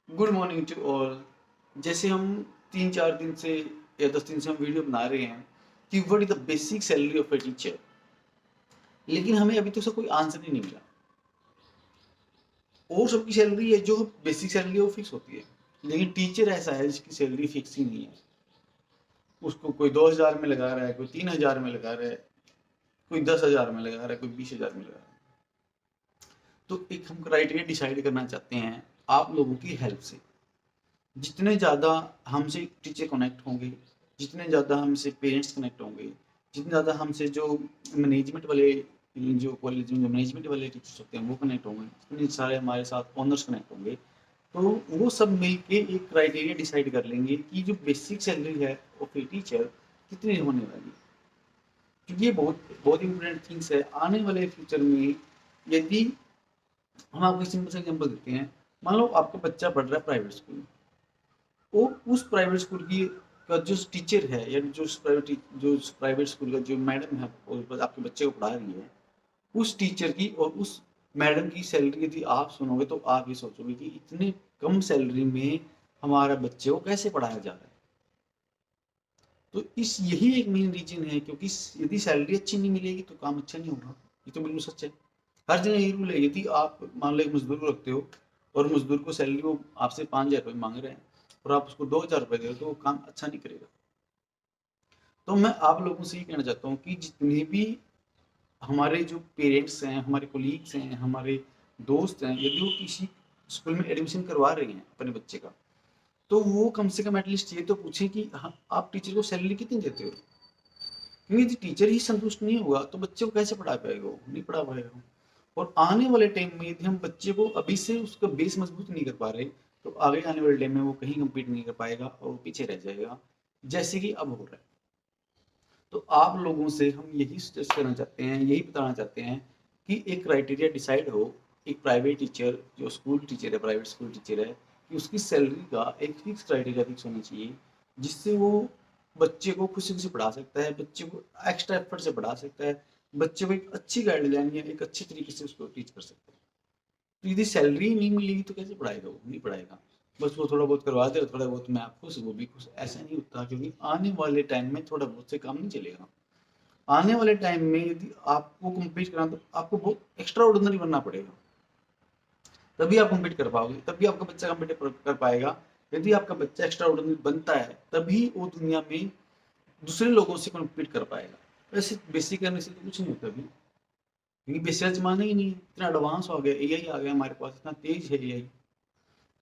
Good morning to all. जैसे हम 3-4 दिन से या 10 दिन से हम वीडियो बना रहे हैं कि what is the basic salary of a teacher, लेकिन हमें अभी तक उसका कोई आंसर ही नहीं मिला। और सबकी सैलरी है, जो बेसिक सैलरी है वो फिक्स होती है, लेकिन टीचर ऐसा है जिसकी सैलरी फिक्स ही नहीं है। उसको कोई 2,000 में लगा रहा है, कोई 3,000 में लगा रहा है, कोई 10,000 में लगा रहा है, कोई 20,000 में लगा रहा है। तो एक हम क्राइटेरिया डिसाइड करना चाहते हैं आप लोगों की हेल्प से। जितने ज़्यादा हमसे टीचर कनेक्ट होंगे, जितने ज़्यादा हमसे पेरेंट्स कनेक्ट होंगे, जितने ज़्यादा हमसे जो मैनेजमेंट वाले, जो कॉलेज में जो मैनेजमेंट वाले टीचर्स होते हैं वो कनेक्ट होंगे, जितने सारे हमारे साथ ओनर्स कनेक्ट होंगे, तो वो सब मिलके एक क्राइटेरिया डिसाइड कर लेंगे कि जो बेसिक सैलरी है ऑफ ए टीचर कितनी होने वाली है। क्योंकि ये बहुत बहुत इंपॉर्टेंट थिंग्स है आने वाले फ्यूचर में। यदि हम आपको सिंपल सा एग्जाम्पल देते हैं, मान लो आपका बच्चा पढ़ रहा है प्राइवेट स्कूल में, वो उस प्राइवेट स्कूल की का जो टीचर है या जो प्राइवेट स्कूल का जो मैडम है और आपके बच्चे को पढ़ा रही है, उस टीचर की और उस मैडम की सैलरी यदि आप सुनोगे तो आप ये सोचोगे कि इतने कम सैलरी में हमारा बच्चे को कैसे पढ़ाया जा रहा है। तो इस यही एक मेन रीजन है, क्योंकि यदि सैलरी अच्छी नहीं मिलेगी तो काम अच्छा नहीं होगा। ये तो बिल्कुल सच है। हर जगह यही रूल है। यदि आप मान लो एक मजदूर को रखते हो और मजदूर को सैलरी वो आपसे 5,000 रुपये मांग रहे हैं और आप उसको 2,000 रुपये दे रहे हो, तो वो काम अच्छा नहीं करेगा। तो मैं आप लोगों से ये कहना चाहता हूँ कि जितने भी हमारे जो पेरेंट्स हैं, हमारे कोलीग्स हैं, हमारे दोस्त हैं, यदि वो किसी स्कूल में एडमिशन करवा रहे हैं अपने बच्चे का, तो वो कम से कम एटलीस्ट ये तो पूछें कि हाँ, आप टीचर को सैलरी कितनी देते हो। क्योंकि यदि टीचर ही संतुष्ट नहीं होगा तो बच्चे को कैसे पढ़ा पाएगा, वो नहीं पढ़ा पाएगा। और आने वाले टाइम में यदि हम बच्चे को अभी से उसका बेस मजबूत नहीं कर पा रहे, तो आगे आने वाले टाइम में वो कहीं कम्पीट नहीं कर पाएगा और वो पीछे रह जाएगा, जैसे कि अब हो रहा है। तो आप लोगों से हम यही सजेस्ट करना चाहते हैं, यही बताना चाहते हैं कि एक क्राइटेरिया डिसाइड हो। एक प्राइवेट टीचर, जो स्कूल टीचर है, प्राइवेट स्कूल टीचर है, कि उसकी सैलरी का एक फिक्स क्राइटेरिया फिक्स होना चाहिए, जिससे वो बच्चे को खुशी से पढ़ा सकता है, बच्चे को एक्स्ट्रा एफर्ट से पढ़ा सकता है, बच्चे को एक अच्छी गाइडलाइन या एक अच्छी तरीके से उसको टीच कर सकता है। तो यदि सैलरी नहीं मिलेगी तो कैसे पढ़ाएगा, वो नहीं पढ़ाएगा। बस वो थोड़ा बहुत करवा दे, थोड़ा बहुत मैं आप खुश वो भी खुश, ऐसा नहीं होता। क्योंकि आने वाले टाइम में थोड़ा बहुत से काम नहीं चलेगा। आने वाले टाइम में यदि आपको कम्पीट करना तो आपको बहुत एक्स्ट्रा ऑर्डिनरी बनना पड़ेगा, तभी आप कम्पीट कर पाओगे, तभी आपका बच्चा कम्पीट कर पाएगा। यदि आपका बच्चा एक्स्ट्रा ऑर्डिनरी बनता है तभी वो दुनिया में दूसरे लोगों से कम्पीट कर पाएगा। वैसे बेसिक करने से तो कुछ नहीं होता अभी, क्योंकि बेसिक जमाना ही नहीं है, इतना एडवांस हो गया, एआई आ गया हमारे पास, इतना तेज है एआई।